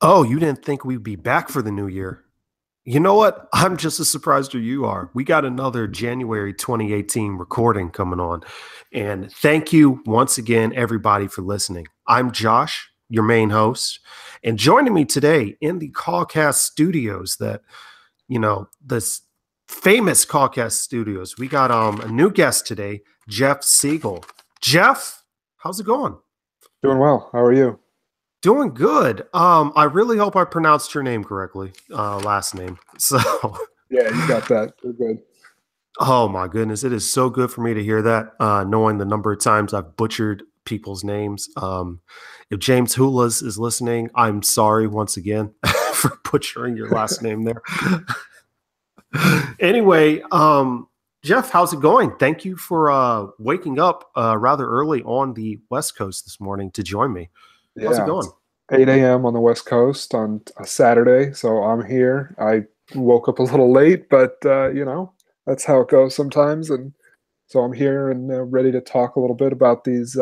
Oh, you didn't think we'd be back for the new year? You know what? I'm just as surprised as you are. We got another January 2018 recording coming on. And thank you once again, everybody, for listening. I'm Josh, your main host. And joining me today in the CawCast studios, this famous CawCast studios, we got a new guest today, Jeff Siegel. Jeff, how's it going? Doing well. How are you? Doing good. I really hope I pronounced your name correctly, last name. So, Yeah, you got that. We're good. oh my goodness, it is so good for me to hear that, knowing the number of times I've butchered people's names. If James Hulas is listening, I'm sorry once again for butchering your last name there. Anyway, Jeff, how's it going? Thank you for waking up rather early on the West Coast this morning to join me. How's it Yeah, going? it's 8 a.m. on the West Coast on a Saturday, so I'm here. I woke up a little late, but that's how it goes sometimes. And so I'm here and ready to talk a little bit about these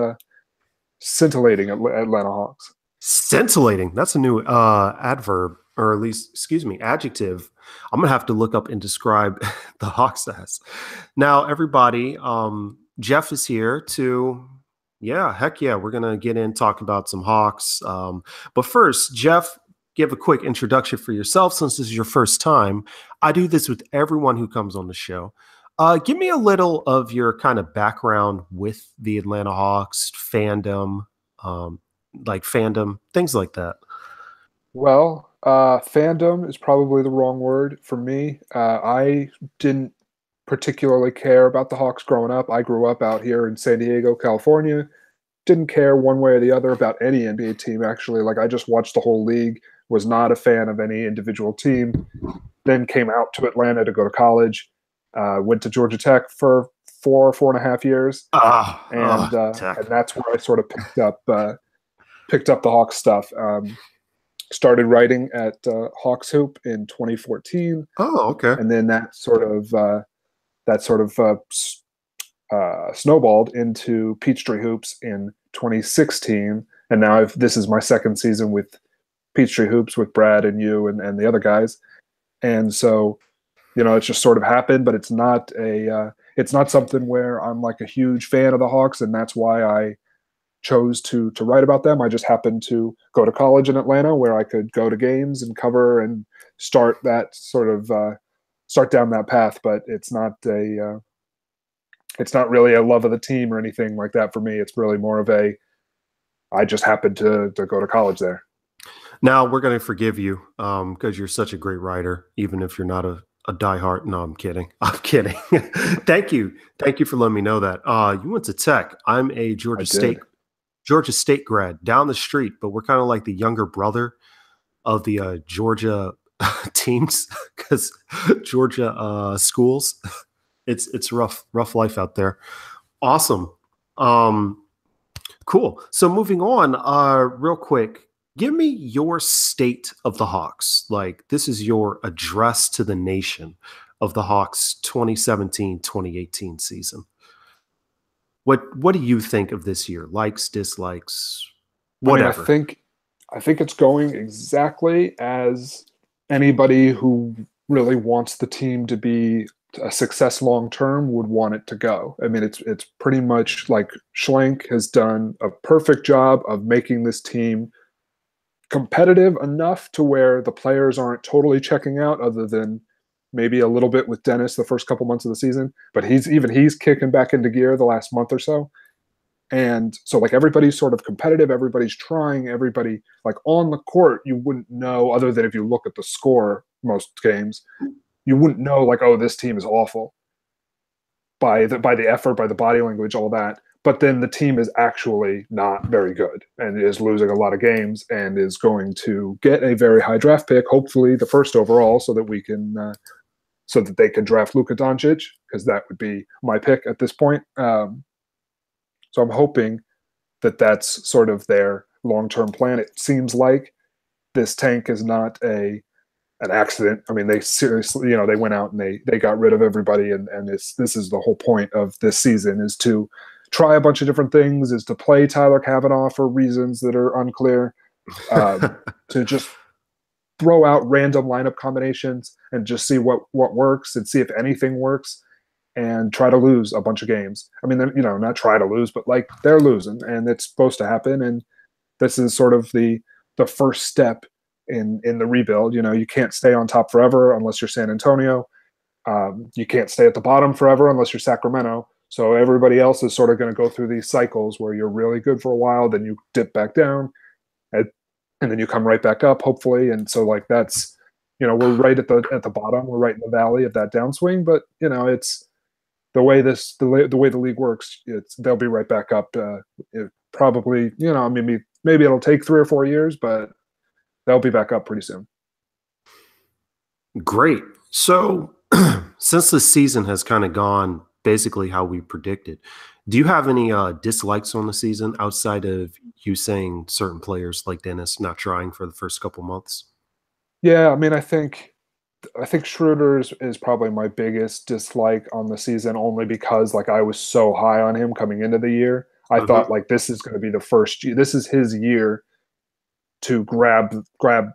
scintillating Atlanta Hawks. Scintillating. That's a new adverb, or at least, excuse me, adjective. I'm gonna have to look up and describe the Hawks as. Now, everybody, Jeff is here to, yeah, heck yeah, we're gonna get in talk about some Hawks. But first, Jeff, give a quick introduction for yourself since this is your first time. I do this with everyone who comes on the show. Give me a little of your kind of background with the Atlanta Hawks fandom. Fandom, things like that. Well, fandom is probably the wrong word for me. I didn't particularly care about the Hawks growing up. I grew up out here in San Diego, California. Didn't care one way or the other about any NBA team, actually. Like, I just watched the whole league, was not a fan of any individual team. Then came out to Atlanta to go to college. Went to Georgia Tech for 4.5 years, and Tech. that's where I sort of picked up the Hawks stuff. Started writing at Hawks Hoop in 2014, Oh, okay. and then that snowballed into Peachtree Hoops in 2016, and now this is my second season with Peachtree Hoops with Brad and you and the other guys, and so it's just sort of happened, but it's not something where I'm like a huge fan of the Hawks, and that's why I chose to write about them. I just happened to go to college in Atlanta where I could go to games and cover and start that start down that path. But it's not really a love of the team or anything like that for me. It's really more of I just happened to go to college there. Now we're going to forgive you because you're such a great writer, even if you're not a diehard. No, I'm kidding. I'm kidding. Thank you. Thank you for letting me know that. You went to Tech. I'm a Georgia State grad down the street, but we're kind of like the younger brother of the Georgia teams because Georgia schools. It's rough life out there. Awesome. Cool. So moving on, real quick, give me your state of the Hawks. Like, this is your address to the nation of the Hawks 2017-2018 season. What do you think of this year? Likes, dislikes, whatever. I think it's going exactly as anybody who really wants the team to be a success long term would want it to go. I mean, it's pretty much like Schlenk has done a perfect job of making this team competitive enough to where the players aren't totally checking out, other than maybe a little bit with Dennis the first couple months of the season, but he's kicking back into gear the last month or so. And so, like, everybody's sort of competitive, everybody's trying, everybody, like, on the court, you wouldn't know, other than if you look at the score most games, you wouldn't know, like, oh, this team is awful by the effort, by the body language, all that. But then the team is actually not very good and is losing a lot of games and is going to get a very high draft pick, hopefully the first overall, so that so that they can draft Luka Doncic, because that would be my pick at this point. So I'm hoping that that's sort of their long-term plan. It seems like this tank is not an accident. I mean, they seriously, they went out and they got rid of everybody, and this is the whole point of this season, is to try a bunch of different things, is to play Tyler Kavanaugh for reasons that are unclear, to just throw out random lineup combinations and just see what works and see if anything works and try to lose a bunch of games. I mean, not try to lose, but like they're losing and it's supposed to happen. And this is sort of the first step in the rebuild. You can't stay on top forever unless you're San Antonio. You can't stay at the bottom forever unless you're Sacramento. So everybody else is sort of going to go through these cycles where you're really good for a while, then you dip back down, and then you come right back up, hopefully. And so like that's, we're right at the bottom, we're right in the valley of that downswing. But it's the way the league works. They'll be right back up. Probably, maybe it'll take 3 or 4 years, but they'll be back up pretty soon. Great. So, since the season has kind of gone basically how we predicted, do you have any dislikes on the season outside of you saying certain players like Dennis not trying for the first couple months? Yeah, I mean, I think Schroeder is probably my biggest dislike on the season, only because like I was so high on him coming into the year. I Hmm. thought like this is going to be the first year. This is his year to grab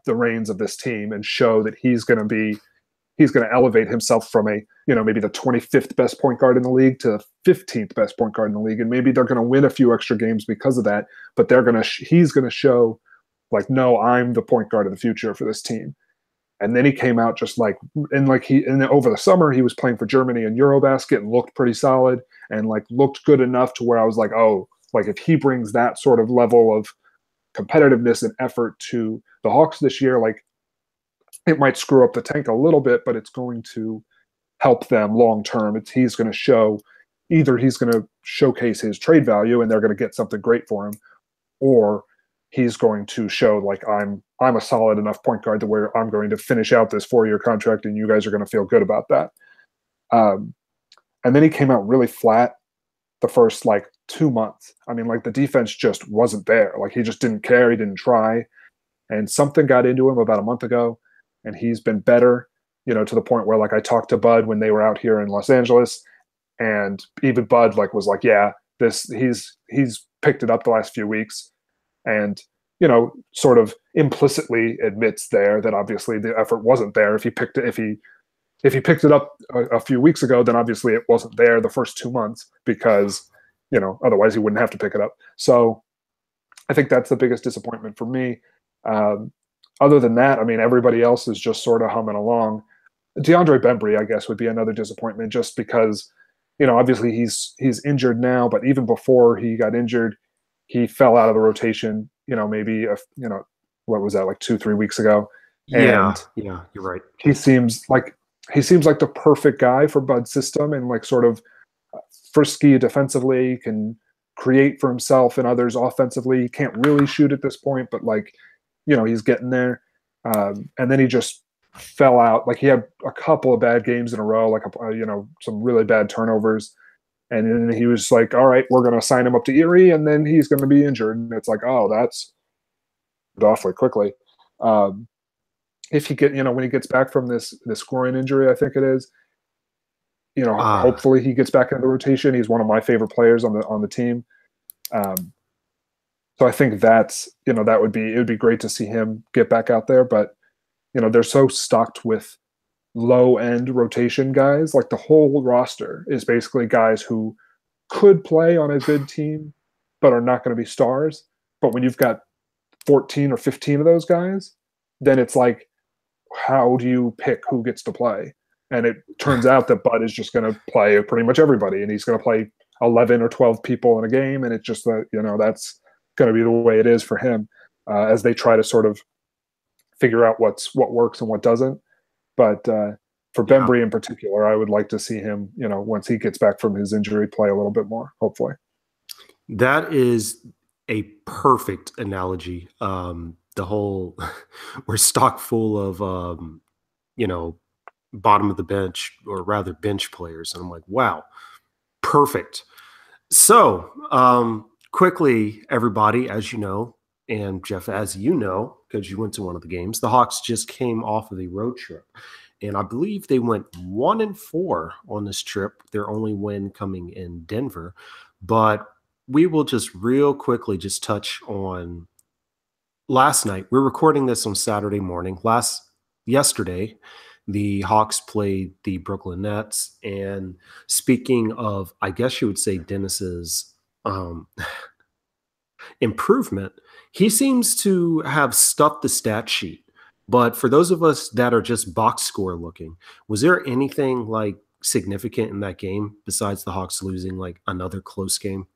the reins of this team and show that he's going to elevate himself from maybe the 25th best point guard in the league to the 15th best point guard in the league, and maybe they're going to win a few extra games because of that. But he's going to show like, no, I'm the point guard of the future for this team. And then he came out just like, and over the summer he was playing for Germany in Eurobasket and looked pretty solid and like looked good enough to where I was like, oh, like if he brings that sort of level of competitiveness and effort to the Hawks this year, like it might screw up the tank a little bit, but it's going to help them long term. He's going to show, either he's going to showcase his trade value and they're going to get something great for him, or he's going to show like I'm a solid enough point guard to where I'm going to finish out this 4-year contract and you guys are going to feel good about that. And then he came out really flat the first like 2 months. I mean, like the defense just wasn't there. Like he just didn't care. He didn't try. And something got into him about a month ago, and he's been better, to the point where like I talked to Bud when they were out here in Los Angeles, and even Bud like was like, yeah, he's picked it up the last few weeks, and sort of implicitly admits there that obviously the effort wasn't there. If he picked it up a few weeks ago, then obviously it wasn't there the first 2 months because otherwise he wouldn't have to pick it up. So I think that's the biggest disappointment for me. Um, Other than that, I mean, everybody else is just sort of humming along. DeAndre Bembry, I guess, would be another disappointment, just because, obviously he's injured now, but even before he got injured, he fell out of the rotation. Maybe what was that, like 2-3 weeks ago, Yeah, and yeah, you're right. he seems like the perfect guy for Bud's system, and like sort of frisky defensively, can create for himself and others offensively. He can't really shoot at this point, but like he's getting there. And then he just fell out. Like he had a couple of bad games in a row, like some really bad turnovers. And then he was like, "All right, we're going to sign him up to Erie, and then he's going to be injured." And it's like, "Oh, that's awfully quickly." Um, if he when he gets back from this groin injury, I think it is. Uh, Hopefully he gets back into the rotation. He's one of my favorite players on the team. Um, so I think that it would be great to see him get back out there, but they're so stocked with low end rotation guys. Like the whole roster is basically guys who could play on a good team, but are not going to be stars. But when you've got 14 or 15 of those guys, then it's like, how do you pick who gets to play? And it turns out that Bud is just going to play pretty much everybody, and he's going to play 11 or 12 people in a game. And it's just that, that's going to be the way it is for him, as they try to sort of figure out what works and what doesn't. But for yeah, Bembry in particular, I would like to see him, once he gets back from his injury, play a little bit more, hopefully. that is a perfect analogy. The whole we're stock full of you know, bottom of the bench or rather bench players, and I'm like, wow, perfect. So, quickly, everybody, as you know, and Jeff, as you know, because you went to one of the games, the Hawks just came off of a road trip. And I believe they went 1-4 on this trip, their only win coming in Denver. But we will just real quickly just touch on last night, we're recording this on Saturday morning. Yesterday, the Hawks played the Brooklyn Nets. And speaking of, I guess you would say Dennis's um, improvement, he seems to have stuffed the stat sheet. But for those of us that are just box score looking, was there anything like significant in that game besides the Hawks losing like another close game?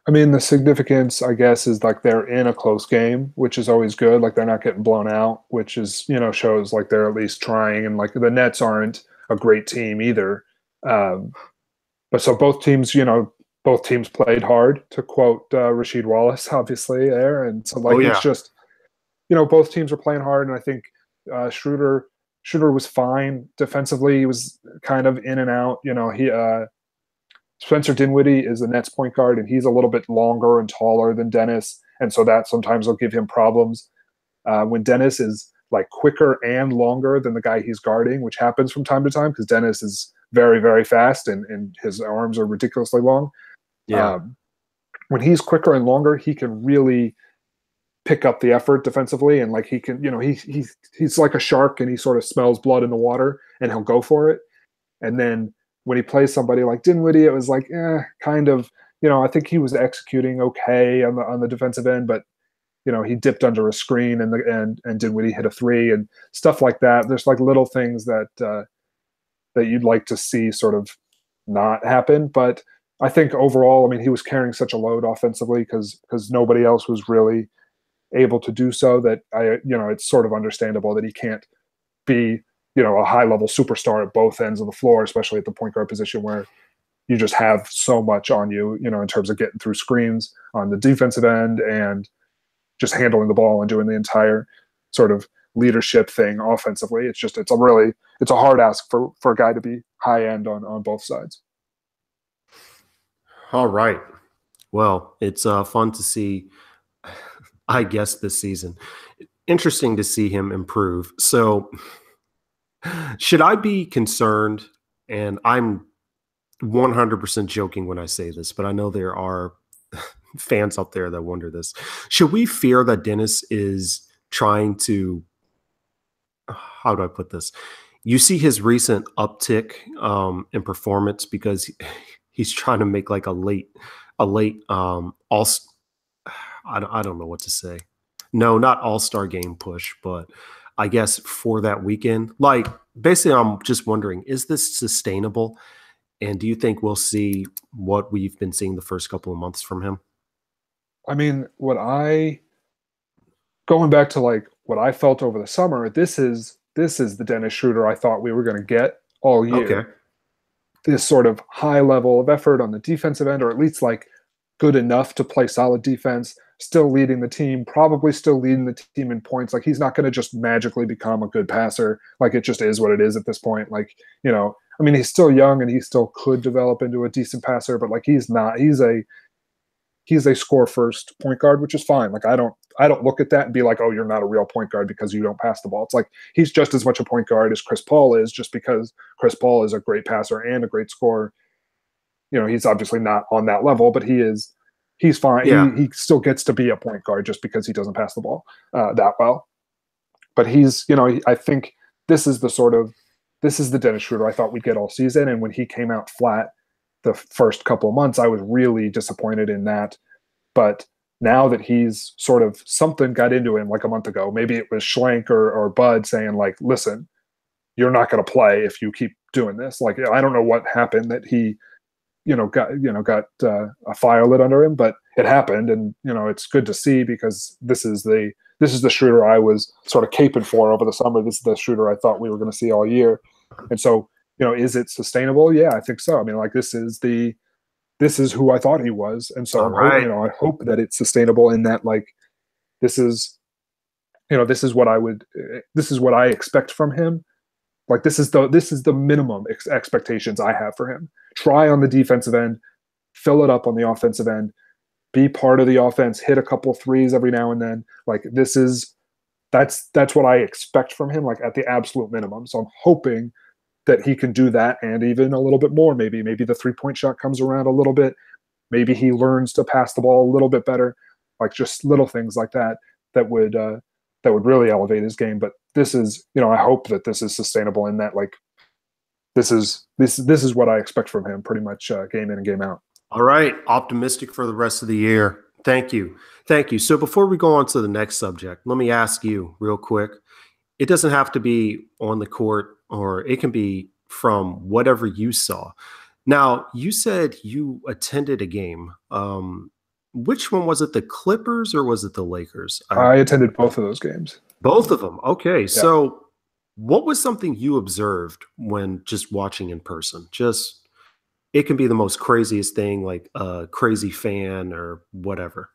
I mean, the significance, I guess, is like they're in a close game, which is always good. Like they're not getting blown out, which is, shows like they're at least trying. And like the Nets aren't a great team either. Um, but so both teams played hard, to quote Rasheed Wallace, obviously there. And so Oh like it's yeah, just, both teams are playing hard, and I think Schroeder was fine defensively. He was kind of in and out. He Spencer Dinwiddie is the Nets point guard, and he's a little bit longer and taller than Dennis, and so that sometimes will give him problems. When Dennis is like quicker and longer than the guy he's guarding, which happens from time to time because Dennis is very, very fast and his arms are ridiculously long. yeah, Um, when he's quicker and longer, he can really pick up the effort defensively, and like he can, he's like a shark, and he sort of smells blood in the water, and he'll go for it. And then when he plays somebody like Dinwiddie, it was like, kind of, I think he was executing okay on the defensive end, but he dipped under a screen, and Dinwiddie hit a three and stuff like that. There's like little things that you'd like to see sort of not happen, but I think overall, I mean, he was carrying such a load offensively because nobody else was really able to do so, that it's sort of understandable that he can't be, a high level superstar at both ends of the floor, especially at the point guard position where you just have so much on you, in terms of getting through screens on the defensive end and just handling the ball and doing the entire sort of leadership thing offensively. It's a hard ask for a guy to be high end on both sides. all right. Well, it's fun to see, I guess, this season. Interesting to see him improve. So, should I be concerned? And I'm 100% joking when I say this, but I know there are fans out there that wonder this. Should we fear that Dennis is trying to, how do I put this? You see his recent uptick in performance because he's trying to make like a late all. I don't know what to say. No, not all-star game push, but I guess for that weekend. Like basically, I'm just wondering, is this sustainable? And do you think we'll see what we've been seeing the first couple of months from him? I mean, going back to like what I felt over the summer, this is the Dennis Schroeder I thought we were going to get all Okay. year. This sort of high level of effort on the defensive end, or at least like good enough to play solid defense, still leading the team, probably still leading the team in points. Like he's not going to just magically become a good passer. Like it just is what it is at this point. Like, I mean, he's still young and he still could develop into a decent passer, but like he's not. He's a score first point guard, which is fine. Like I don't look at that and be like, oh, you're not a real point guard because you don't pass the ball. It's like he's just as much a point guard as Chris Paul is, just because Chris Paul is a great passer and a great scorer. He's obviously not on that level, but he's fine. Yeah. He still gets to be a point guard just because he doesn't pass the ball that well. But I think this is the Dennis Schroeder I thought we'd get all season. And when he came out flat the first couple of months, I was really disappointed in that. But now that he's sort of something got into him like a month ago, maybe it was Schlenk or Bud saying like, listen, you're not going to play if you keep doing this. Like, I don't know what happened that he, got a fire lit under him, but it happened. And, it's good to see because this is the Schroeder I was sort of caping for over the summer. This is the Schroeder I thought we were going to see all year. And so, is it sustainable? Yeah, I think so. I mean, like this is who I thought he was, and so All right. I hope that it's sustainable in that like this is this is what I expect from him. Like this is the minimum expectations I have for him. Try on the defensive end, fill it up on the offensive end, be part of the offense, hit a couple threes every now and then. Like that's what I expect from him, like at the absolute minimum. So I'm hoping that he can do that and even a little bit more. Maybe the 3-point shot comes around a little bit. Maybe he learns to pass the ball a little bit better. like just little things like that that would that would really elevate his game. But this is, I hope that this is sustainable in that like this is what I expect from him pretty much game in and game out. All right. Optimistic for the rest of the year. Thank you. Thank you. So before we go on to the next subject, let me ask you real quick. It doesn't have to be on the court, or it can be from whatever you saw. Now, you said you attended a game. Which one was it? The Clippers or was it the Lakers? I attended both of those games. Both of them. Okay. Yeah. So, what was something you observed when just watching in person? Just it can be the most craziest thing, like a crazy fan or whatever.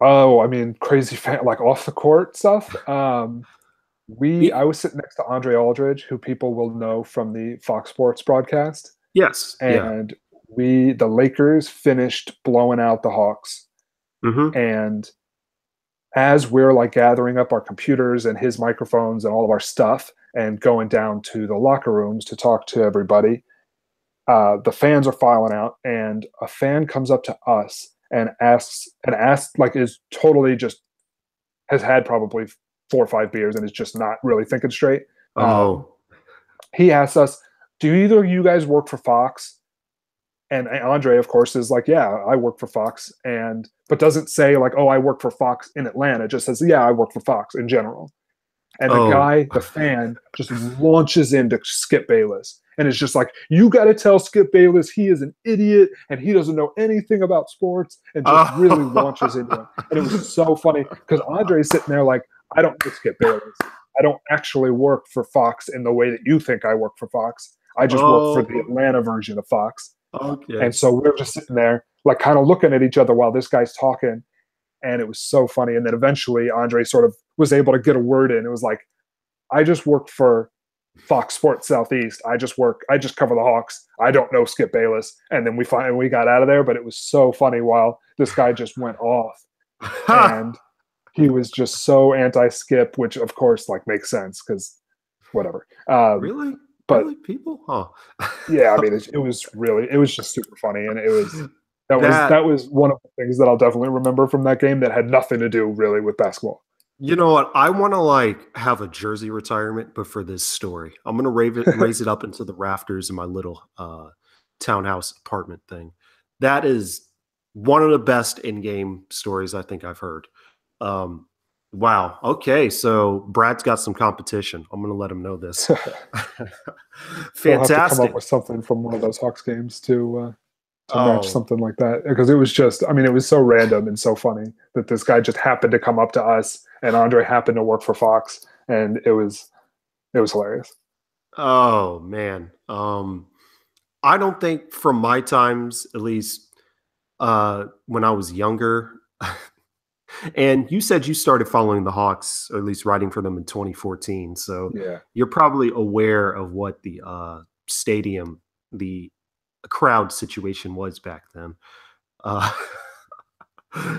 Oh, I mean, crazy fan, like off the court stuff. I Y- was sitting next to Andre Aldridge, who people will know from the Fox Sports broadcast, Yes. Yeah. and the Lakers finished blowing out the Hawks. Hmm. And as we're like gathering up our computers and his microphones and all of our stuff and going down to the locker rooms to talk to everybody, the fans are filing out, and a fan comes up to us and asks like is totally just has had probably 4 or 5 beers and is just not really thinking straight. Um, Oh. he asks us, "Do either of you guys work for Fox?" And Andre, of course, is like, "Yeah, I work for Fox," and but doesn't say like, "Oh, I work for Fox in Atlanta." It just says, "Yeah, I work for Fox in general." And Oh. the fan, just launches into Skip Bayless and is just like, "You got to tell Skip Bayless he is an idiot and he doesn't know anything about sports," and just really launches into him. And it was so funny because Andre's sitting there like, "I don't know Skip Bayless. I don't actually work for Fox in the way that you think I work for Fox. I just work for the Oh. Atlanta version of Fox." And Okay. so we're just sitting there, like, kind of looking at each other while this guy's talking, and it was so funny. And then eventually Andre sort of was able to get a word in. It was like, "I just work for Fox Sports Southeast. I just cover the Hawks. I don't know Skip Bayless." And then we got out of there, but it was so funny while this guy just went off, and he was just so anti-Skip, which of course like makes sense because whatever. Really? But Really? People? Huh. yeah, I mean, it was just super funny, and it was That that was one of the things that I'll definitely remember from that game that had nothing to do really with basketball. You know what? I want to like have a jersey retirement, but for this story, I'm gonna raise it up into the rafters in my little townhouse apartment thing. That is one of the best in-game stories I think I've heard. Um, wow. Okay, so Brad's got some competition. I'm gonna let him know this. We'll have to come up Fantastic. with something from one of those Hawks games to match Oh, something like that because it was just, I mean, it was so random and so funny that this guy just happened to come up to us, and Andre happened to work for Fox, and it was hilarious. oh man. I don't think from my times, at least when I was younger. And you said you started following the Hawks, or at least writing for them in 2014. So Yeah. you're probably aware of what the stadium, the crowd situation was back then. Uh,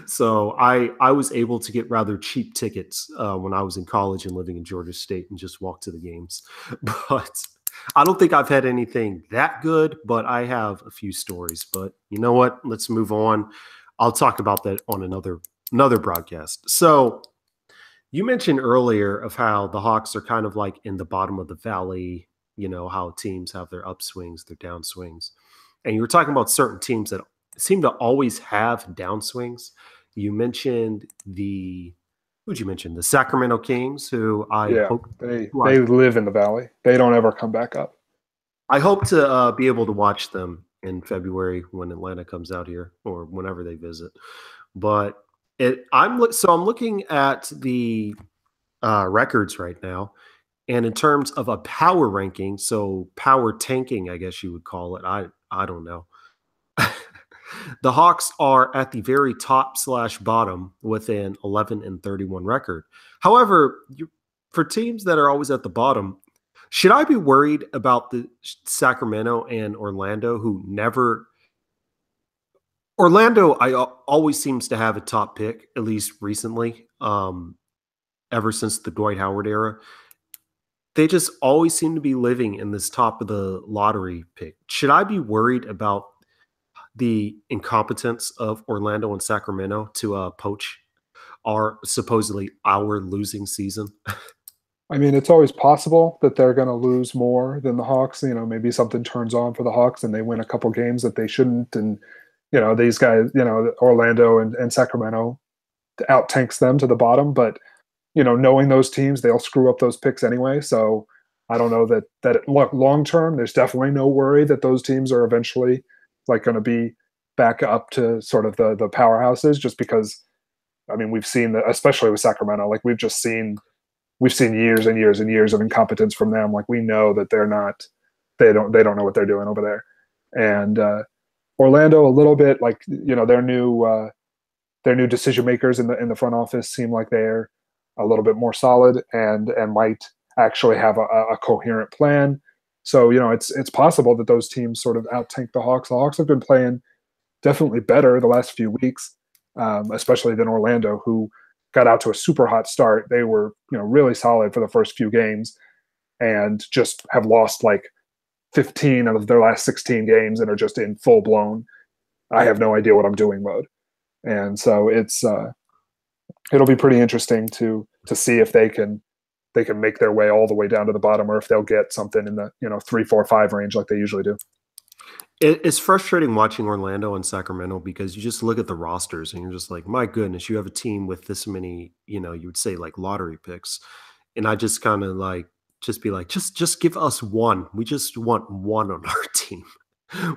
so I was able to get rather cheap tickets when I was in college and living in Georgia State and just walk to the games. But I don't think I've had anything that good, but I have a few stories. But you know what? Let's move on. I'll talk about that on another broadcast. So you mentioned earlier of how the Hawks are kind of like in the bottom of the valley, you know, how teams have their upswings, their downswings. And you were talking about certain teams that seem to always have downswings. You mentioned who'd you mention? The Sacramento Kings, Yeah. They who they live in the valley. They don't ever come back up. I hope to be able to watch them in February when Atlanta comes out here or whenever they visit. But I'm looking at the records right now, and in terms of a power ranking, so power tanking, I guess you would call it. I don't know. The Hawks are at the very top slash bottom with an 11-31 record. However, for teams that are always at the bottom, should I be worried about the Sacramento and Orlando, who never Orlando? Always seems to have a top pick, at least recently. Ever since the Dwight Howard era, they just always seem to be living in this top of the lottery pick. Should I be worried about the incompetence of Orlando and Sacramento to poach? our supposedly our losing season. I mean, it's always possible that they're going to lose more than the Hawks. You know, maybe something turns on for the Hawks and they win a couple games that they shouldn't. And, you know, these guys, you know, Orlando and Sacramento out tanks them to the bottom. But, you know, knowing those teams, they'll screw up those picks anyway. So I don't know that look, long term, there's definitely no worry that those teams are eventually like going to be back up to sort of the powerhouses just because, I mean, we've seen that, especially with Sacramento, like we've seen years and years and years of incompetence from them. Like we know that they don't know what they're doing over there. And Orlando a little bit like you know their new decision makers in the front office seem like they're a little bit more solid and might actually have a coherent plan. So you know it's possible that those teams sort of out tank the Hawks. The Hawks have been playing definitely better the last few weeks, especially than Orlando, who got out to a super hot start. They were, you know, really solid for the first few games and just have lost like 15 out of their last 16 games and are just in full blown I have no idea what I'm doing mode. And so it'll be pretty interesting to see if they can make their way all the way down to the bottom or if they'll get something in the, you know, 3, 4, 5 range like they usually do. It's frustrating watching Orlando and Sacramento because you just look at the rosters and you're just like, my goodness, you have a team with this many, you know, you would say like lottery picks. And I just kind of like, just be like, just give us one. We just want one on our team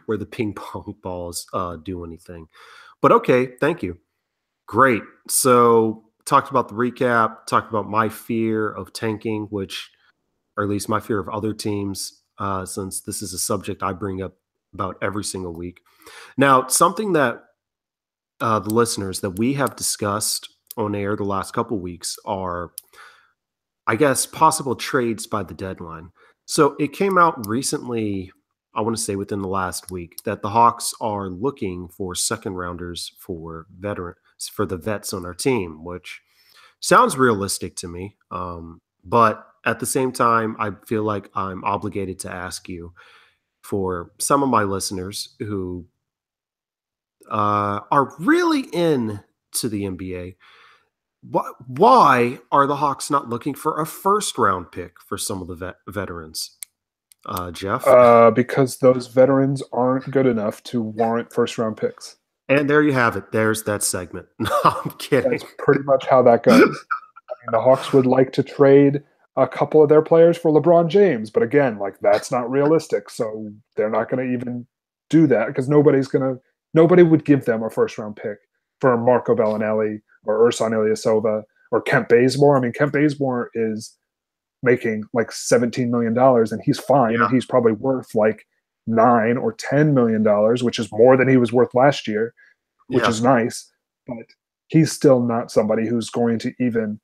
where the ping pong balls do anything. But okay, thank you. Great. So talked about the recap, talked about my fear of tanking, which, or at least my fear of other teams, since this is a subject I bring up about every single week. Now, something that the listeners that we have discussed on air the last couple weeks are, I guess, possible trades by the deadline. So it came out recently, I want to say within the last week, that the Hawks are looking for second rounders for veterans for the vets on our team, which sounds realistic to me. But at the same time, I feel like I'm obligated to ask you for some of my listeners who are really into the NBA. Why are the Hawks not looking for a first round pick for some of the veterans? Jeff? Because those veterans aren't good enough to warrant first round picks. And there you have it. There's that segment. No, I'm kidding. That's pretty much how that goes. I mean, the Hawks would like to trade a couple of their players for LeBron James, but again, like that's not realistic. So they're not going to even do that because nobody would give them a first round pick for Marco Bellinelli or Ursan Ilyasova or Kent Bazemore. I mean, Kent Bazemore is making like $17 million and he's fine. Yeah. And he's probably worth like $9 or $10 million, which is more than he was worth last year, which is nice. But he's still not somebody who's going to even,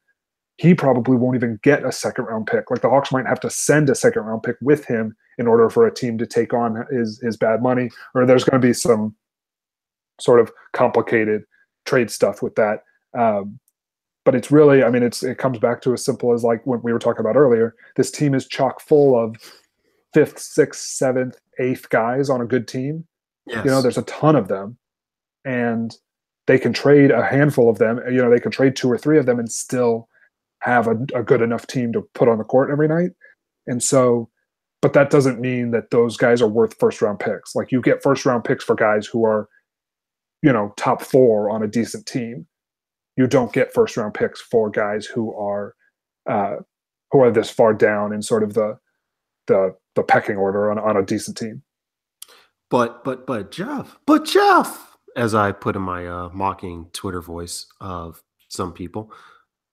he probably won't even get a second round pick. Like the Hawks might have to send a second round pick with him in order for a team to take on his bad money, or there's going to be some sort of complicated trade stuff with that. But it's really, I mean, it comes back to as simple as like what we were talking about earlier. This team is chock full of fifth, sixth, seventh, eighth guys on a good team. Yes. You know, there's a ton of them, and they can trade a handful of them. You know, they can trade 2 or 3 of them and still have a good enough team to put on the court every night. And so, but that doesn't mean that those guys are worth first round picks. Like you get first round picks for guys who are, you know, top 4 on a decent team. You don't get first round picks for guys who are this far down in sort of the pecking order on a decent team. But Jeff, as I put in my mocking Twitter voice of some people,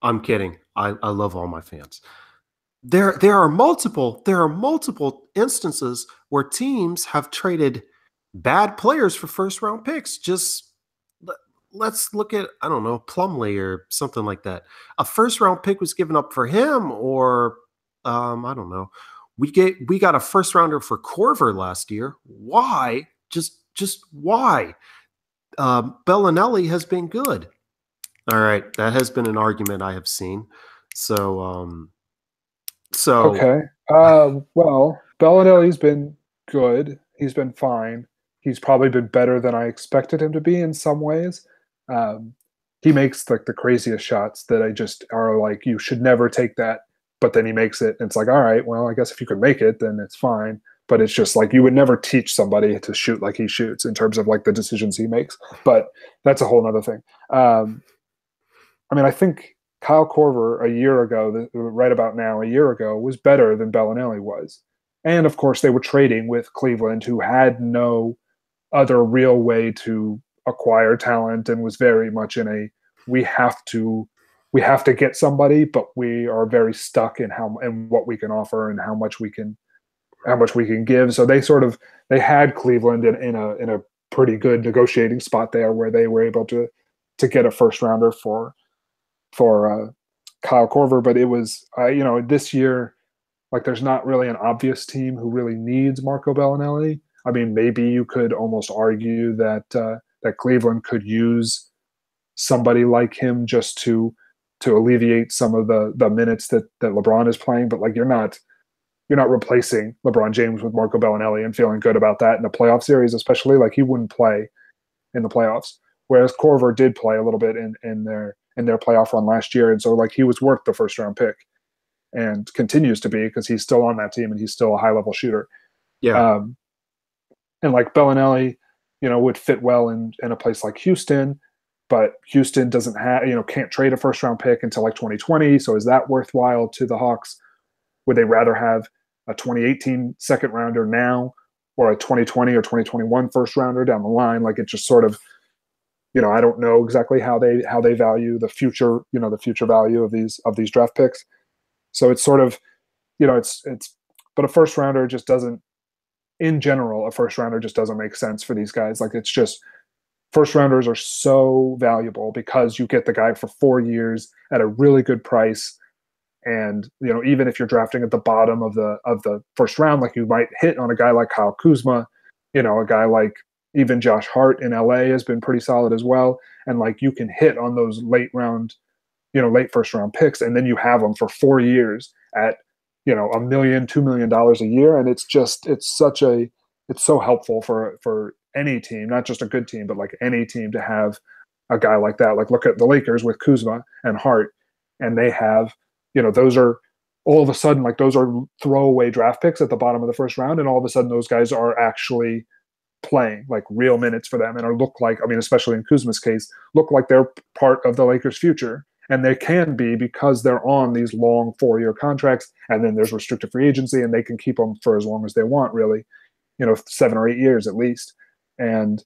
I'm kidding. I love all my fans. There are multiple instances where teams have traded bad players for first round picks. Just let's look at, I don't know, Plumlee or something like that. A first round pick was given up for him, or I don't know. We got a first rounder for Corver last year. Why? Just why? Bellinelli has been good. All right, that has been an argument I have seen. So Okay. Well, Bellinelli's been good. He's been fine. He's probably been better than I expected him to be in some ways. he makes like the craziest shots that I just are like, you should never take that. But then he makes it, and it's like, all right, well, I guess if you could make it, then it's fine. But it's just like you would never teach somebody to shoot like he shoots in terms of like the decisions he makes. But that's a whole nother thing. Um, I mean, I think Kyle Korver a year ago, right about now, a year ago, was better than Bellinelli was. And of course, they were trading with Cleveland, who had no other real way to acquire talent and was very much in a we have to we have to get somebody, but we are very stuck in how and what we can offer and how much we can give. So they had Cleveland in a pretty good negotiating spot there, where they were able to get a first rounder for Kyle Korver. But it was this year, like, there's not really an obvious team who really needs Marco Bellinelli. I mean, maybe you could almost argue that Cleveland could use somebody like him just to alleviate some of the minutes that LeBron is playing. But like, you're not replacing LeBron James with Marco Bellinelli and feeling good about that in a playoff series, especially. Like, he wouldn't play in the playoffs, whereas Korver did play a little bit in their playoff run last year, and so like he was worth the first round pick and continues to be because he's still on that team and he's still a high level shooter. Yeah. Um, and like Bellinelli, would fit well in a place like Houston, but Houston doesn't have, can't trade a first round pick until like 2020. So is that worthwhile to the Hawks? Would they rather have a 2018 second rounder now or a 2020 or 2021 first rounder down the line? Like, it just sort of, I don't know exactly how they value the future, the future value of these draft picks. So it's sort of, it's but a first rounder just doesn't, in general, a first rounder just doesn't make sense for these guys. Like, it's just, first rounders are so valuable because you get the guy for 4 years at a really good price. And even if you're drafting at the bottom of the first round, like, you might hit on a guy like Kyle Kuzma, a guy like even Josh Hart in LA has been pretty solid as well. And like, you can hit on those late first round picks, and then you have them for 4 years at $1 million, $2 million a year. And it's so helpful for any team, not just a good team, but like any team, to have a guy like that. Like, look at the Lakers with Kuzma and Hart, and they have, those are all of a sudden, like, those are throwaway draft picks at the bottom of the first round, and all of a sudden those guys are actually playing like real minutes for them, and look like, I mean, especially in Kuzma's case, look like they're part of the Lakers' future. And they can be, because they're on these long 4-year contracts, and then there's restricted free agency, and they can keep them for as long as they want, really, 7 or 8 years at least. And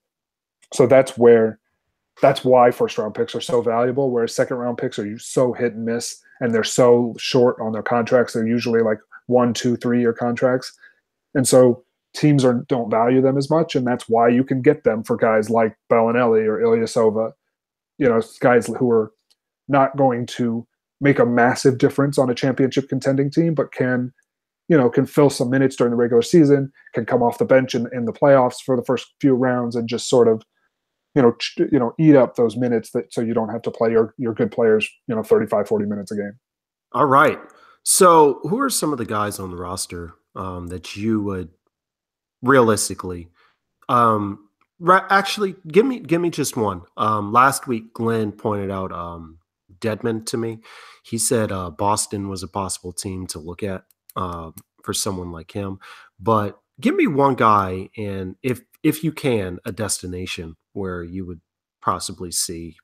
so that's why first round picks are so valuable, whereas second round picks are so hit and miss, and they're so short on their contracts. They're usually like 1, 2, 3-year contracts. And so teams don't value them as much, and that's why you can get them for guys like Bellinelli or Ilyasova, guys who are not going to make a massive difference on a championship contending team, but can fill some minutes during the regular season, can come off the bench in the playoffs for the first few rounds, and just sort of, eat up those minutes, so you don't have to play your good players, 35, 40 minutes a game. All right. So, who are some of the guys on the roster that you would realistically, actually, give me just one. Last week, Glenn pointed out Deadman to me. He said Boston was a possible team to look at for someone like him. But give me one guy, and if you can, a destination where you would possibly see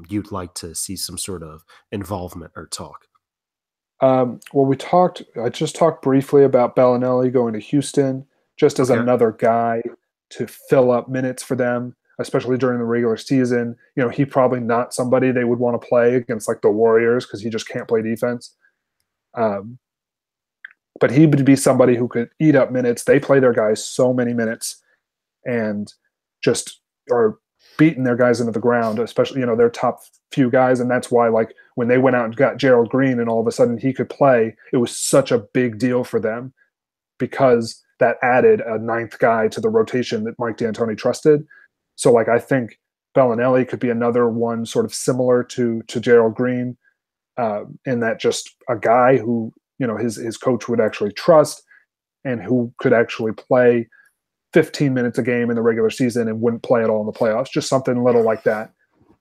you'd like to see some sort of involvement or talk. Well, I just talked briefly about Bellinelli going to Houston, just as Okay. another guy to fill up minutes for them, especially during the regular season. He probably not somebody they would want to play against like the Warriors, because he just can't play defense. Um, but he would be somebody who could eat up minutes. They play their guys so many minutes and just are beating their guys into the ground, especially, their top few guys. And that's why, like, when they went out and got Gerald Green and all of a sudden he could play, it was such a big deal for them, because that added a ninth guy to the rotation that Mike D'Antoni trusted. So, like, I think Bellinelli could be another one sort of similar to Gerald Green, in that just a guy who, his coach would actually trust, and who could actually play 15 minutes a game in the regular season and wouldn't play at all in the playoffs. Just something little like that.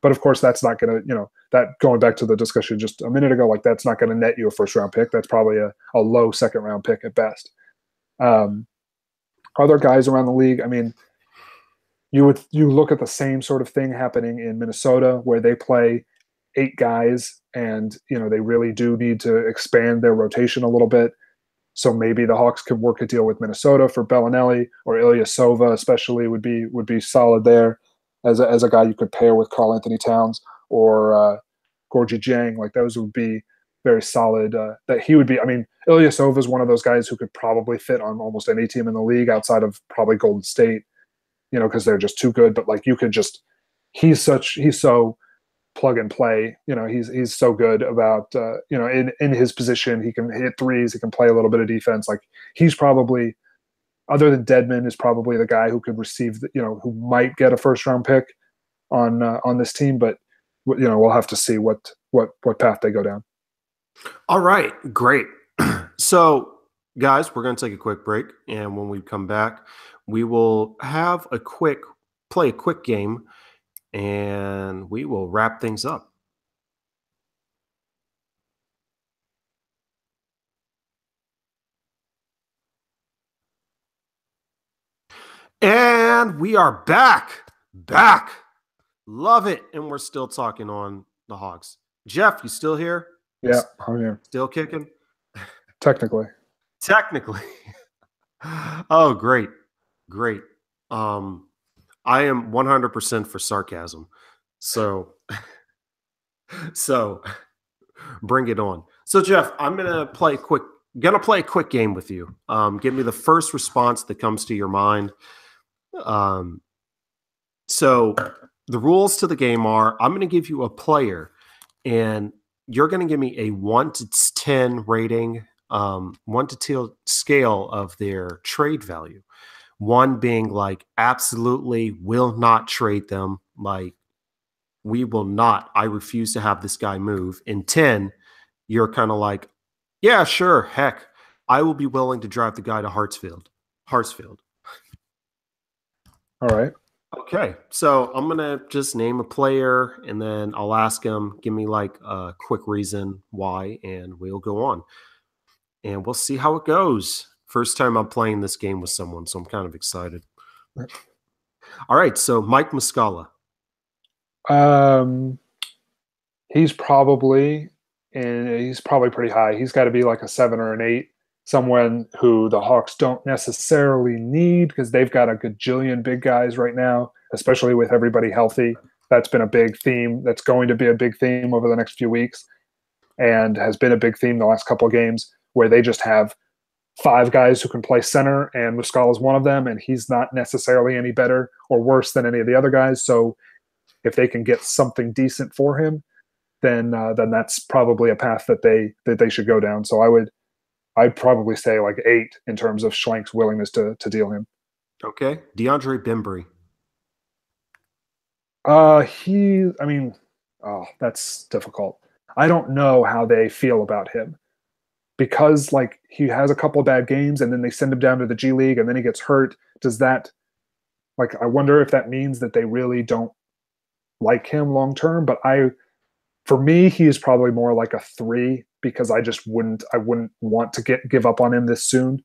But of course, that's not going to, that going back to the discussion just a minute ago, like that's not going to net you a first round pick. That's probably a low second round pick at best. Other guys around the league, I mean, you look at the same sort of thing happening in Minnesota where they play 8 guys and they really do need to expand their rotation a little bit. So maybe the Hawks could work a deal with Minnesota for Bellinelli, or Ilyasova especially would be solid there as a guy you could pair with Karl Anthony Towns or Gorgie Jang. Like those would be very solid. That he would be. I mean, Ilyasova is one of those guys who could probably fit on almost any team in the league outside of probably Golden State. Because they're just too good. But like you could just, he's so plug and play. He's so good about in his position. He can hit threes. He can play a little bit of defense. Like he's probably, other than Dedmon, is probably the guy who could receive who might get a first round pick on this team. But we'll have to see what path they go down. All right, great. So guys, we're going to take a quick break, and when we come back, we will have play a quick game, and we will wrap things up. And we are back. Love it. And we're still talking on the Hawks. Jeff, you still here? Yeah, I'm here. Still kicking? Technically. Oh, great. I am 100% for sarcasm. So bring it on. So Jeff, I'm gonna play a quick game with you. Give me the first response that comes to your mind. So the rules to the game are: I'm gonna give you a player, and you're gonna give me a 1 to 10 rating, 1 to 10 scale of their trade value. 1 being like absolutely will not trade them, like we will not, I refuse to have this guy move. And 10, you're kind of like, yeah, sure, heck, I will be willing to drive the guy to Hartsfield. All right. Okay, so I'm gonna just name a player, and then I'll ask him, give me like a quick reason why, and we'll go on. And we'll see how it goes. First time I'm playing this game with someone, so I'm kind of excited. All right, so Mike Muscala. He's probably pretty high. He's got to be like a 7 or an 8. Someone who the Hawks don't necessarily need because they've got a gajillion big guys right now, especially with everybody healthy. That's been a big theme. That's going to be a big theme over the next few weeks, and has been a big theme the last couple of games where they just have 5 guys who can play center, and Muscala is one of them, and he's not necessarily any better or worse than any of the other guys. So if they can get something decent for him, then that's probably a path that they should go down. So I'd probably say like 8 in terms of Schlank's willingness to deal him. Okay, DeAndre Bembry. That's difficult. I don't know how they feel about him, because like he has a couple of bad games and then they send him down to the G League and then he gets hurt. Does that, like, I wonder if that means that they really don't like him long term. But for me, he is probably more like a 3, because I wouldn't want to give up on him this soon,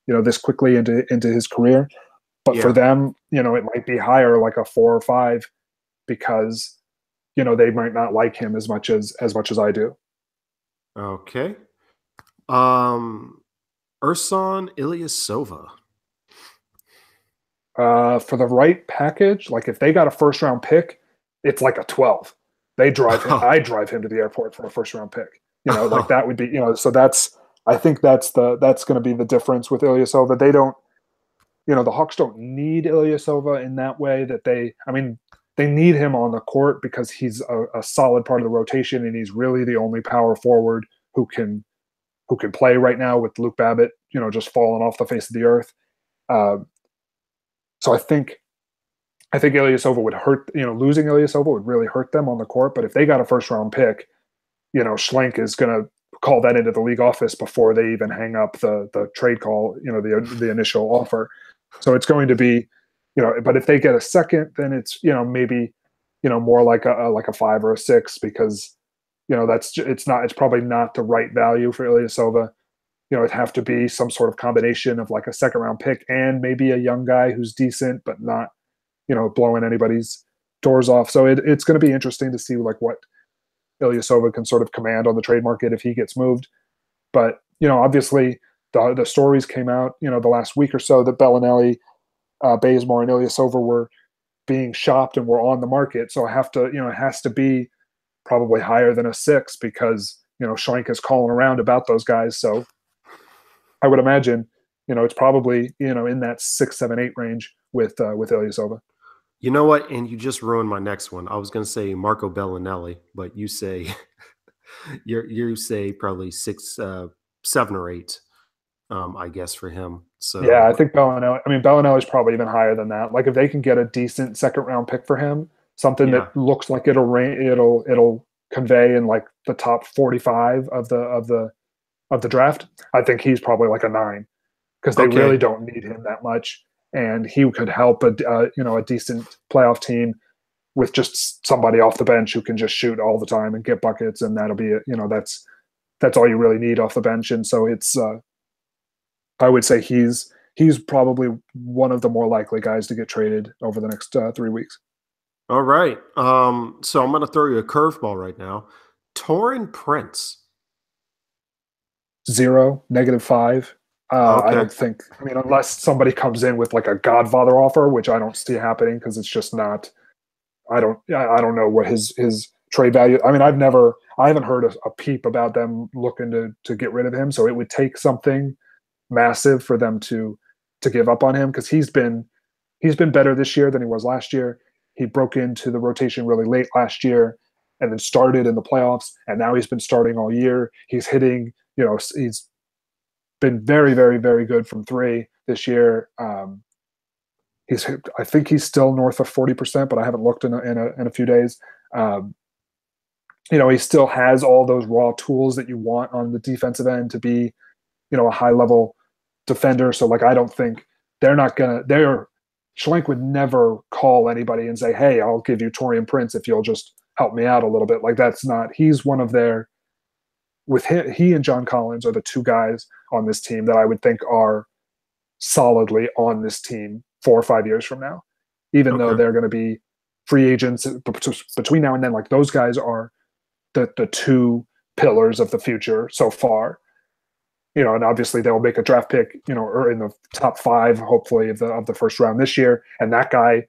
this quickly into his career. But for them, it might be higher, like a 4 or 5, because they might not like him as much as I do. Okay. Ersan Ilyasova. For the right package, like if they got a first round pick, it's like a 12. They drive him. I drive him to the airport for a first round pick. Like that would be, so I think that's going to be the difference with Ilyasova. They don't, the Hawks don't need Ilyasova in that way that they need him on the court because he's a solid part of the rotation, and he's really the only power forward who can play right now with Luke Babbitt, just falling off the face of the earth. So I think Ilyasova would hurt, losing Ilyasova would really hurt them on the court. But if they got a first round pick, Schlenk is going to call that into the league office before they even hang up the trade call, the initial offer. So it's going to be, but if they get a second, then it's, maybe more like a 5 or a 6 because it's probably not the right value for Ilyasova. It'd have to be some sort of combination of like a second round pick and maybe a young guy who's decent but not blowing anybody's doors off. So it's going to be interesting to see like what Ilyasova can sort of command on the trade market if he gets moved. But obviously the stories came out the last week or so that Bellinelli, Bazemore, and Ilyasova were being shopped and were on the market. So it has to be probably higher than a 6 because Schlenk is calling around about those guys. So I would imagine it's probably in that 6, 7, 8 range with Ilyasova. You know what? And you just ruined my next one. I was going to say Marco Bellinelli, but you say you say probably 6, 7 or 8. I guess for him. Yeah, I So think Bellinelli. I mean, Bellinelli's probably even higher than that. Like if they can get a decent second round pick for him, something yeah. that looks like it'll convey in like the top 45 of the draft, I think he's probably like a 9 because they really Okay. don't need him that much, and he could help a decent playoff team with just somebody off the bench who can just shoot all the time and get buckets, and that'll be that's all you really need off the bench. And so it's I would say he's probably one of the more likely guys to get traded over the next 3 weeks. All right. So I'm going to throw you a curveball right now. Torin Prince. 0, -5. I Okay. don't think. I mean, unless somebody comes in with like a Godfather offer, which I don't see happening because it's just not. I don't know what his trade value. I mean, I haven't heard a peep about them looking to get rid of him. So it would take something massive for them to give up on him because he's been better this year than he was last year. He broke into the rotation really late last year and then started in the playoffs, and now he's been starting all year. He's hitting, he's been very, very, very good from three this year. I think he's still north of 40%, but I haven't looked in a few days. Um, he still has all those raw tools that you want on the defensive end to be, a high level defender. So like, I don't think Schlenk would never call anybody and say, "Hey, I'll give you Torian Prince if you'll just help me out a little bit." Like that's not. He's one of their. With him, he and John Collins are the two guys on this team that I would think are solidly on this team 4 or 5 years from now, even though Okay. they're going to be free agents between now and then. Like those guys are the two pillars of the future so far. And obviously they'll make a draft pick, or in the top 5, hopefully of the first round this year, and that guy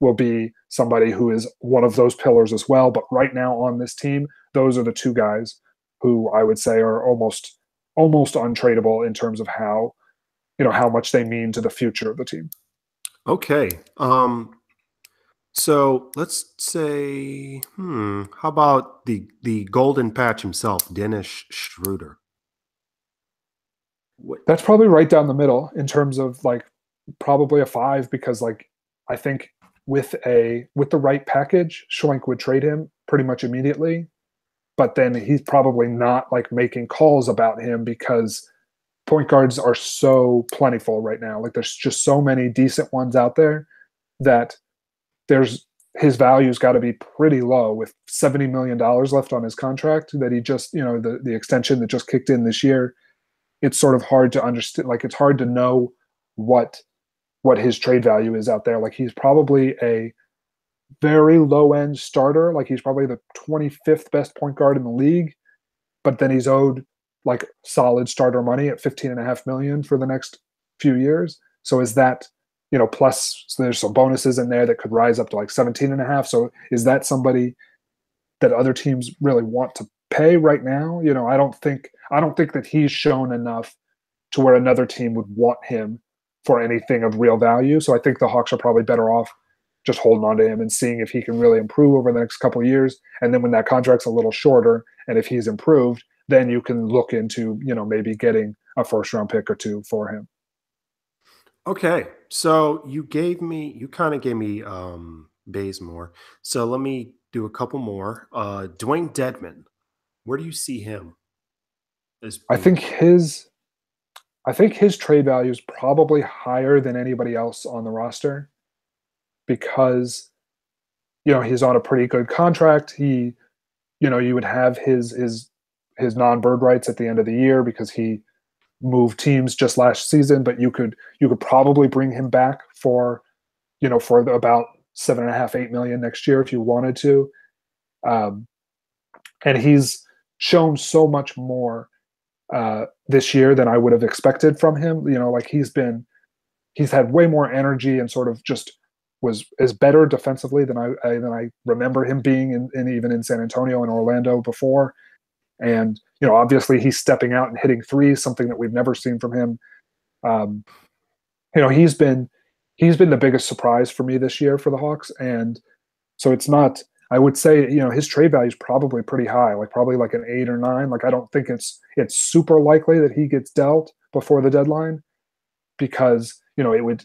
will be somebody who is one of those pillars as well. But right now on this team, those are the two guys who I would say are almost untradeable in terms of how much they mean to the future of the team. Okay. So let's say, how about the golden patch himself, Dennis Schroeder? What? That's probably right down the middle in terms of like probably a 5 because like I think with the right package, Schlenk would trade him pretty much immediately. But then he's probably not like making calls about him because point guards are so plentiful right now. Like there's just so many decent ones out there that there's his value's got to be pretty low with $70 million left on his contract that he just the extension that just kicked in this year. It's sort of hard to understand. Like it's hard to know what his trade value is out there. Like he's probably a very low end starter. Like he's probably the 25th best point guard in the league, but then he's owed like solid starter money at 15.5 million for the next few years. So is that, plus so there's some bonuses in there that could rise up to like 17.5. So is that somebody that other teams really want to pay right now? I don't think that he's shown enough to where another team would want him for anything of real value. So I think the Hawks are probably better off just holding on to him and seeing if he can really improve over the next couple of years. And then when that contract's a little shorter, and if he's improved, then you can look into maybe getting a first round pick or two for him. Okay. So you kind of gave me Bazemore. So let me do a couple more. Dwayne Dedman. Where do you see him as I being? think his I think his trade value is probably higher than anybody else on the roster because he's on a pretty good contract. You would have his non-bird rights at the end of the year because he moved teams just last season, but you could probably bring him back for about 7.5, 8 million next year if you wanted to. Um, and he's shown so much more this year than I would have expected from him. Like he's had way more energy and sort of just is better defensively than I remember him being in even in San Antonio and Orlando before. And obviously he's stepping out and hitting threes, something that we've never seen from him. Um, he's been the biggest surprise for me this year for the Hawks, and so it's not. I would say his trade value is probably pretty high, like probably like an 8 or 9. Like I don't think it's super likely that he gets dealt before the deadline because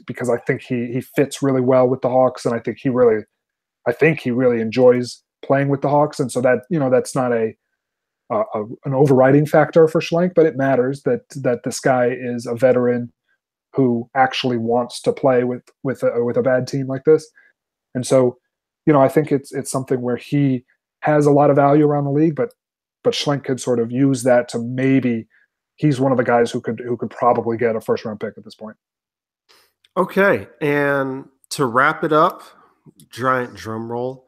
because I think he fits really well with the Hawks, and I think he really enjoys playing with the Hawks, and so that's not an overriding factor for Schlenk, but it matters that this guy is a veteran who actually wants to play with a bad team like this. And so, I think it's something where he has a lot of value around the league, but Schlenk could sort of use that to maybe he's one of the guys who could probably get a first round pick at this point. Okay, and to wrap it up, giant drum roll.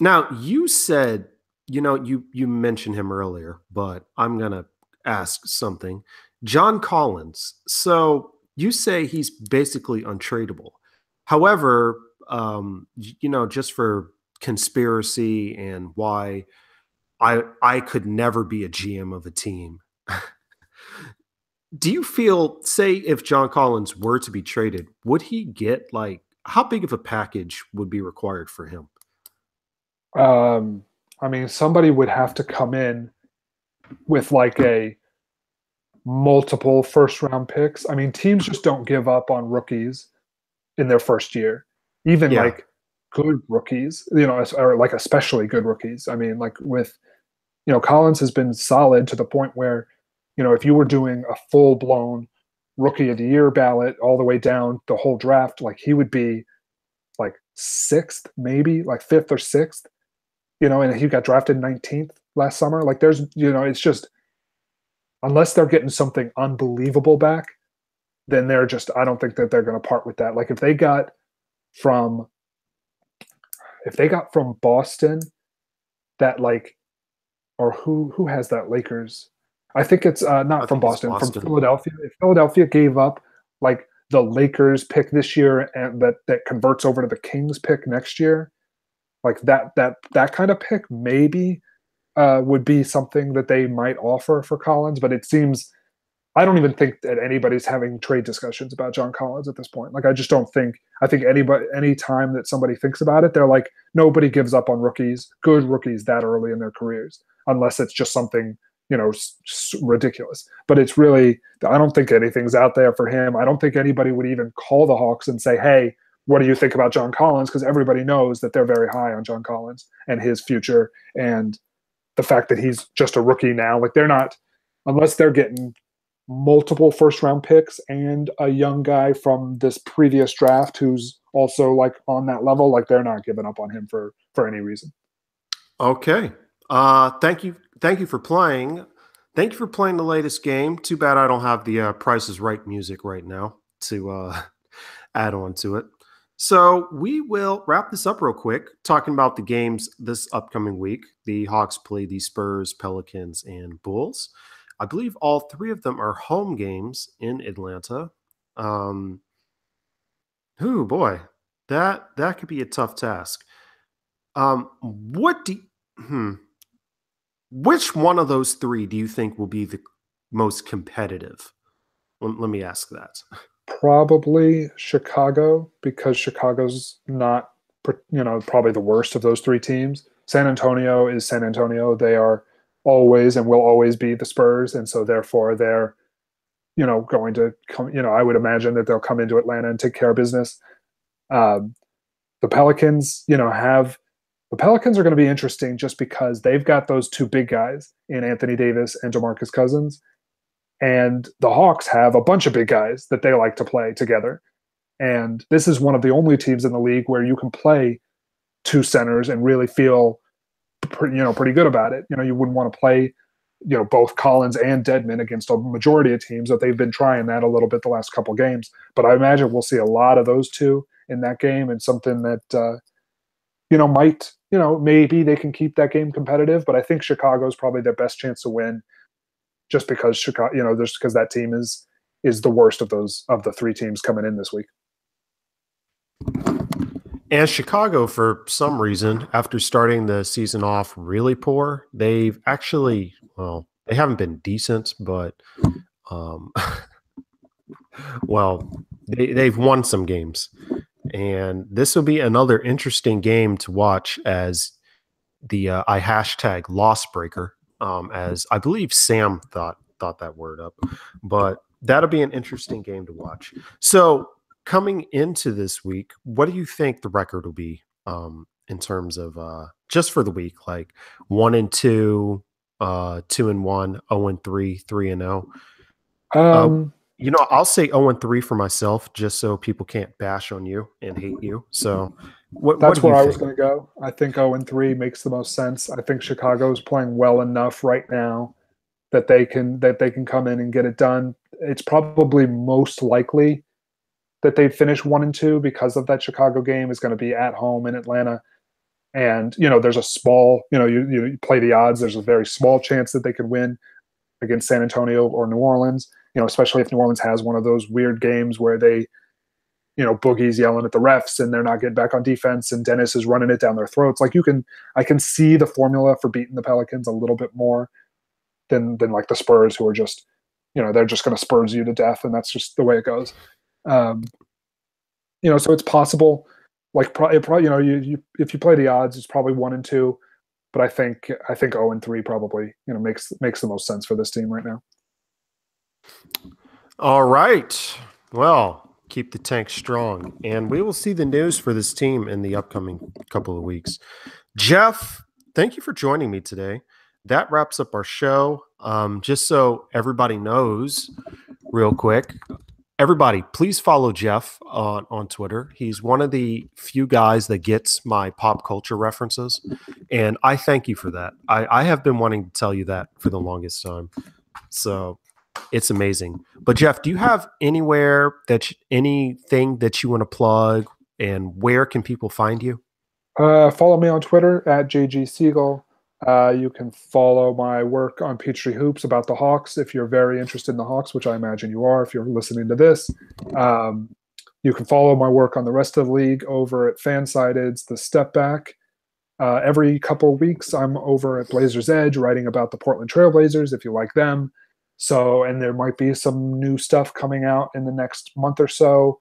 Now, you said, you mentioned him earlier, but I'm going to ask something. John Collins. So, you say he's basically untradeable. However, just for conspiracy and why I could never be a GM of a team. Do you feel, say, if John Collins were to be traded, would he get like how big of a package would be required for him? I mean, somebody would have to come in with like a multiple first round picks. I mean, teams just don't give up on rookies in their first year, even Yeah. like good rookies, or like especially good rookies. I mean, like with, Collins has been solid to the point where, if you were doing a full blown rookie of the year ballot all the way down the whole draft, like he would be like sixth, maybe like fifth or sixth, and he got drafted 19th last summer. Like it's just, unless they're getting something unbelievable back, then I don't think that they're going to part with that. Like from if they got from Boston that like, or who has that Lakers? I think it's I not from think it's Boston, from Boston. Philadelphia. If Philadelphia gave up like the Lakers pick this year and that converts over to the Kings pick next year, like that kind of pick maybe would be something that they might offer for Collins. But it seems I don't even think that anybody's having trade discussions about John Collins at this point. Like I just don't think. I think any time that somebody thinks about it, they're like nobody gives up on rookies, good rookies that early in their careers, unless it's just something ridiculous. But it's really, I don't think anything's out there for him. I don't think anybody would even call the Hawks and say, "Hey, what do you think about John Collins?" Because everybody knows that they're very high on John Collins and his future and the fact that he's just a rookie now. Like they're not, unless they're getting multiple first round picks and a young guy from this previous draft who's also like on that level, like they're not giving up on him for any reason. Okay. Thank you for playing. Thank you for playing the latest game. Too bad I don't have the Price is Right music right now to add on to it. So we will wrap this up real quick, talking about the games this upcoming week. The Hawks play the Spurs, Pelicans, and Bulls. I believe all three of them are home games in Atlanta. Um, oh boy, that could be a tough task. What do which one of those three do you think will be the most competitive? Let me ask that. Probably Chicago, because Chicago's not, probably the worst of those three teams. San Antonio is San Antonio. They are always and will always be the Spurs, and so therefore they're, going to come. I would imagine that they'll come into Atlanta and take care of business. Um, the Pelicans, the Pelicans are going to be interesting just because they've got those two big guys in Anthony Davis and DeMarcus Cousins, and the Hawks have a bunch of big guys that they like to play together. And this is one of the only teams in the league where you can play two centers and really feel pretty good about it. You wouldn't want to play both Collins and Dedmon against a majority of teams, that they've been trying that a little bit the last couple games. But I imagine we'll see a lot of those two in that game, and something that might, maybe they can keep that game competitive. But I think Chicago's probably their best chance to win, just because Chicago, just because that team is the worst of the three teams coming in this week. And Chicago, for some reason, after starting the season off really poor, they've actually, well, they haven't been decent, but well, they've won some games. And this will be another interesting game to watch, as the I hashtag loss breaker, as I believe Sam thought that word up. But that'll be an interesting game to watch. So coming into this week, what do you think the record will be, in terms of just for the week, like 1-2, 2-1, 0-3, 3-0? I'll say 0-3 for myself, just so people can't bash on you and hate you. So what That's do you where I think? was going to go. I think 0-3 makes the most sense. I think Chicago is playing well enough right now that they can come in and get it done. It's probably most likely that they finish 1-2, because of that Chicago game is going to be at home in Atlanta. And there's a small, you play the odds. There's a very small chance that they could win against San Antonio or New Orleans. Especially if New Orleans has one of those weird games where they, Boogie's yelling at the refs and they're not getting back on defense, and Dennis is running it down their throats. Like I can see the formula for beating the Pelicans a little bit more than like the Spurs, who are just, they're just going to Spurs you to death, and that's just the way it goes. So it's possible. Like, if you play the odds, it's probably 1-2. But I think 0-3 probably makes the most sense for this team right now. All right. Well, keep the tank strong, and we will see the news for this team in the upcoming couple of weeks. Jeff, thank you for joining me today. That wraps up our show. Just so everybody knows, real quick, everybody, please follow Jeff on Twitter. He's one of the few guys that gets my pop culture references, and I thank you for that. I have been wanting to tell you that for the longest time. So it's amazing. But Jeff, do you have anything that you want to plug, and where can people find you? Follow me on Twitter at JG Siegel. You can follow my work on Peachtree Hoops about the Hawks if you're very interested in the Hawks, which I imagine you are if you're listening to this. You can follow my work on the rest of the league over at Fansided's The Step Back. Every couple of weeks, I'm over at Blazers Edge writing about the Portland Trailblazers, if you like them. And there might be some new stuff coming out in the next month or so,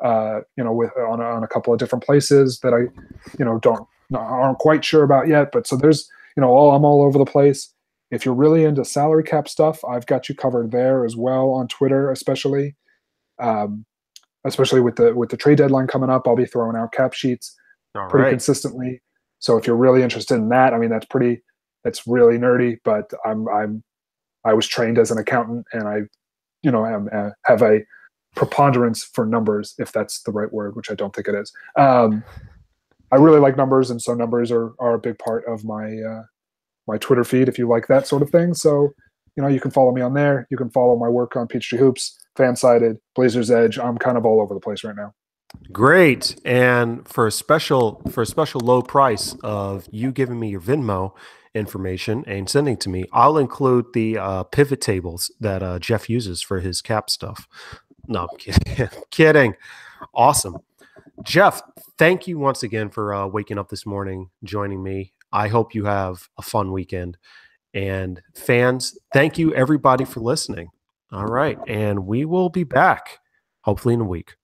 on a couple of different places that I, aren't quite sure about yet. But so there's, I'm all over the place. If you're really into salary cap stuff, I've got you covered there as well on Twitter, especially with the trade deadline coming up. I'll be throwing out cap sheets pretty consistently. So if you're really interested in that, I mean, that's really nerdy, but I was trained as an accountant, and I, have a preponderance for numbers, if that's the right word, which I don't think it is. I really like numbers, and so numbers are a big part of my my Twitter feed if you like that sort of thing. So, you can follow me on there. You can follow my work on Peachtree Hoops, Fansided, Blazers Edge. I'm kind of all over the place right now. Great. And for a special low price of you giving me your Venmo information and sending to me, I'll include the pivot tables that Jeff uses for his cap stuff. No, I'm kidding. Kidding. Awesome. Jeff, thank you once again for waking up this morning, joining me. I hope you have a fun weekend. And fans, thank you everybody for listening. All right. And we will be back hopefully in a week.